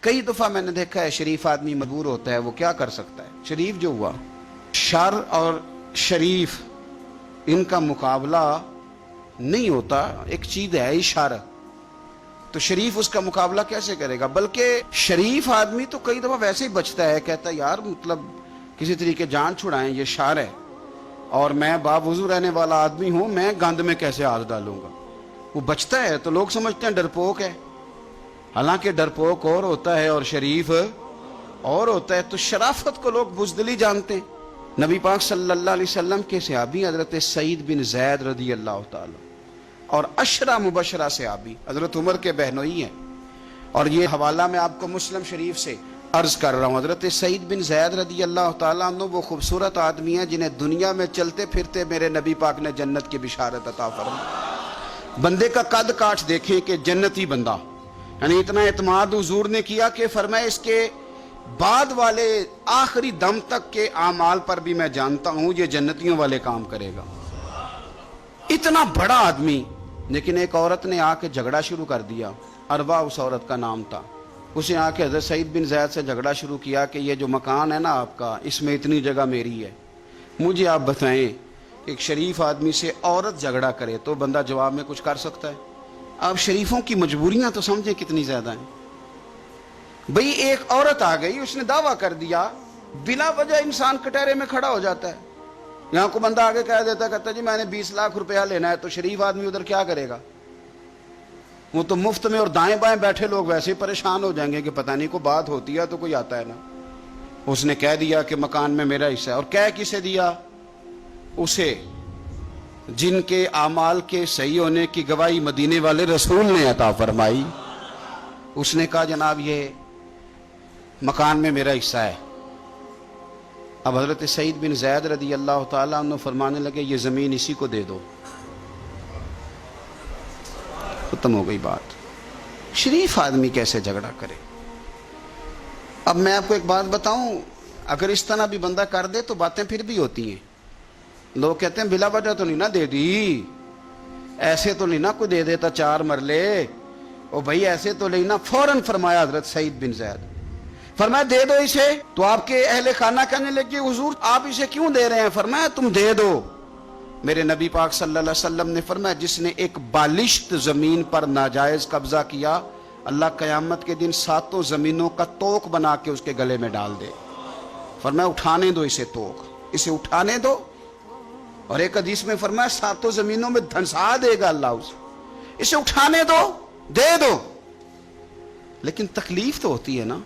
कई दफा मैंने देखा है शरीफ आदमी मजबूर होता है, वो क्या कर सकता है? शरीफ जो हुआ, शर और शरीफ इनका मुकाबला नहीं होता, एक चीज है इशारा, तो शरीफ उसका मुकाबला कैसे करेगा? बल्कि शरीफ आदमी तो कई दफा वैसे ही बचता है, कहता है यार मतलब किसी तरीके जान छुड़ाएं, ये शार है और मैं बावजू रहने वाला आदमी हूं, मैं गंद में कैसे हाथ डालूंगा। वो बचता है तो लोग समझते हैं डरपोक है, हालांकि डरपोक और होता है और शरीफ और होता है। तो शराफत को लोग बुज़दिली जानते हैं। नबी पाक सल्लल्लाहु अलैहि वसल्लम के सहाबी हजरत सईद बिन ज़ैद रज़ी अल्लाह ताला और अशरा मुबशरा सहाबी हजरत उमर के बहनोई हैं, और ये हवाला मैं आपको मुस्लिम शरीफ से अर्ज कर रहा हूँ। हजरत सईद बिन ज़ैद रज़ी अल्लाह ताला अन्हु वो खूबसूरत आदमी हैं जिन्हें दुनिया में चलते फिरते मेरे नबी पाक ने जन्नत की बिशारत अता फरमाई। बंदे का कद काठ देखें कि जन्नती बंदा, यानी इतना एतमाद हुजूर ने किया कि फरमाया इसके बाद वाले आखिरी दम तक के आमाल पर भी मैं जानता हूं ये जन्नतियों वाले काम करेगा। इतना बड़ा आदमी, लेकिन एक औरत ने आके झगड़ा शुरू कर दिया। अरवा उस औरत का नाम था। उसने आके हज़रत सईद बिन ज़ैद से झगड़ा शुरू किया कि ये जो मकान है ना आपका, इसमें इतनी जगह मेरी है, मुझे आप बताएं एक शरीफ आदमी से औरत झगड़ा करे तो बंदा जवाब में कुछ कर सकता है? आप शरीफों की मजबूरियां तो समझें कितनी ज्यादा हैं। भाई एक औरत आ गई, उसने दावा कर दिया, बिला वजह इंसान कटहरे में खड़ा हो जाता है। यहां को बंदा आगे कह देता, कहता जी मैंने 20 लाख रुपया लेना है, तो शरीफ आदमी उधर क्या करेगा? वो तो मुफ्त में, और दाएं बाएं बैठे लोग वैसे ही परेशान हो जाएंगे कि पता नहीं को बात होती है तो कोई आता है ना। उसने कह दिया कि मकान में मेरा हिस्सा है, और कह किसे दिया? उसे जिनके आमाल के सही होने की गवाही मदीने वाले रसूल ने अता फरमाई। उसने कहा जनाब ये मकान में मेरा हिस्सा है। अब हजरत सईद बिन ज़ैद रज़ी अल्लाह ताला अन्हु फरमाने लगे ये जमीन इसी को दे दो, खत्म हो गई बात। शरीफ आदमी कैसे झगड़ा करे? अब मैं आपको एक बात बताऊं, अगर इस तरह भी बंदा कर दे तो बातें फिर भी होती हैं। लोग कहते हैं बिला वजह तो नहीं ना दे दी, ऐसे तो नहीं ना कोई दे देता 4 मरले, ओ भाई ऐसे तो नहीं ना। फौरन फरमाया हजरत सईद बिन ज़ैद, फरमाया दे दो इसे। तो आपके अहले खाना कहने लगे हुजूर आप इसे क्यों दे रहे हैं? फरमाया तुम दे दो। मेरे नबी पाक सल्लल्लाहु अलैहि वसल्लम ने फरमाया जिसने एक बालिश्त जमीन पर नाजायज कब्जा किया, अल्लाह कयामत के दिन 7 जमीनों का तोक बना के उसके गले में डाल दे। फरमाया उठाने दो इसे, तोक इसे उठाने दो। और एक हदीस में फरमाया 7 जमीनों में धंसा देगा अल्लाह उसे, इसे उठाने दो, दे दो। लेकिन तकलीफ तो होती है ना,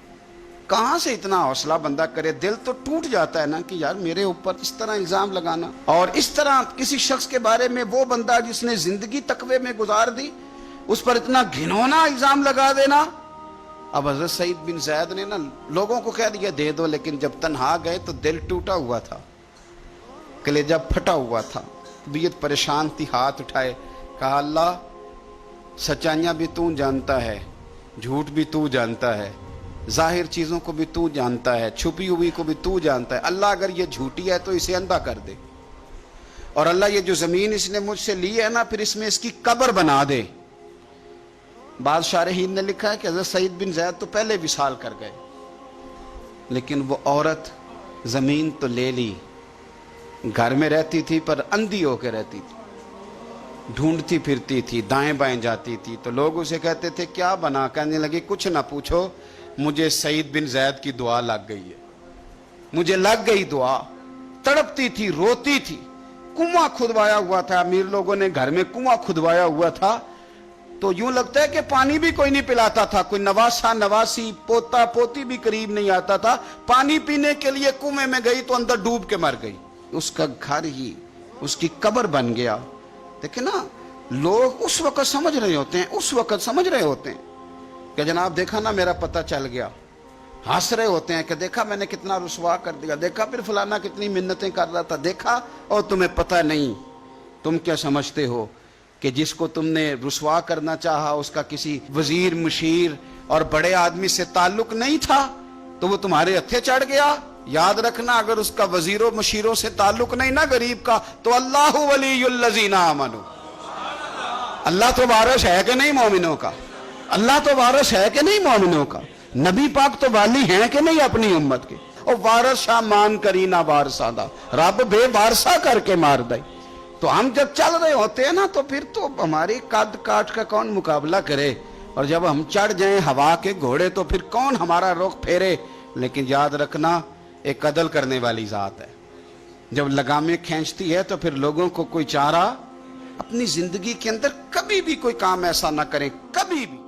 कहां से इतना हौसला बंदा करे? दिल तो टूट जाता है ना कि यार मेरे ऊपर इस तरह इल्जाम लगाना, और इस तरह किसी शख्स के बारे में, वो बंदा जिसने जिंदगी तकवे में गुजार दी, उस पर इतना घिनौना इल्जाम लगा देना। अब हजरत सईद बिन ज़ैद ने ना लोगों को कह दिया दे दो, लेकिन जब तन्हा गए तो दिल टूटा हुआ था, कलेजा फटा हुआ था, तबीयत परेशान थी। हाथ उठाए, कहा अल्लाह सच्चाइयां भी तू जानता है, झूठ भी तू जानता है, जाहिर चीजों को भी तू जानता है, छुपी हुई को भी तू जानता है। अल्लाह अगर ये झूठी है तो इसे अंधा कर दे, और अल्लाह ये जो जमीन इसने मुझसे ली है ना, फिर इसमें इसकी कब्र बना दे। बादशाह ने लिखा है कि हज़रत सईद बिन ज़ैद तो पहले विसाल कर गए, लेकिन वो औरत जमीन तो ले ली, घर में रहती थी पर अंधी होकर रहती थी, ढूंढती फिरती थी, दाएं बाएं जाती थी। तो लोग उसे कहते थे क्या बना? कहने लगे कुछ ना पूछो, मुझे सईद बिन ज़ैद की दुआ लग गई है, मुझे लग गई दुआ। तड़पती थी, रोती थी, कुआं खुदवाया हुआ था, अमीर लोगों ने घर में कुआं खुदवाया हुआ था, तो यूं लगता है कि पानी भी कोई नहीं पिलाता था, कोई नवासा नवासी पोता पोती भी करीब नहीं आता था। पानी पीने के लिए कुएं में गई तो अंदर डूब के मर गई, उसका घर ही उसकी कब्र बन गया। देखिए ना, लोग उस वक्त समझ रहे होते हैं, उस वक्त समझ रहे होते हैं कि जनाब देखा ना मेरा पता चल गया, हंस रहे होते हैं कि देखा मैंने कितना रुसवा कर दिया, देखा फिर फलाना कितनी मिन्नतें कर रहा था, देखा। और तुम्हें पता नहीं, तुम क्या समझते हो कि जिसको तुमने रुसवा करना चाहा उसका किसी वजीर मुशीर और बड़े आदमी से ताल्लुक नहीं था तो वो तुम्हारे हथे चढ़ गया? याद रखना, अगर उसका वजीरों मुशीरों से ताल्लुक नहीं ना गरीब का, तो अल्लाहु वलियुल्लज़ीना आमनू, अल्लाह तो वारिस है कि नहीं मोमिनों का? अल्लाह तो वारिस है कि नहीं मोमिनों का? نبی پاک تو والی ہیں کہ نہیں اپنی امت کے؟ اور وارث شاہ مان کری نہ وارثہ دا، رب بے وارثہ کر کے مار دائی۔ تو ہم جب چل رہے ہوتے ہیں نا تو پھر تو ہماری قد کاٹ کا کون مقابلہ کرے، اور جب ہم چڑھ جائیں ہوا کے گھوڑے تو پھر کون ہمارا رخ پھیرے۔ لیکن یاد رکھنا ایک عدل کرنے والی ذات ہے، جب لگامیں کھینچتی ہے تو پھر لوگوں کو کوئی چارہ، اپنی زندگی کے اندر کبھی بھی کوئی کام ایسا نہ کریں، کبھی بھی۔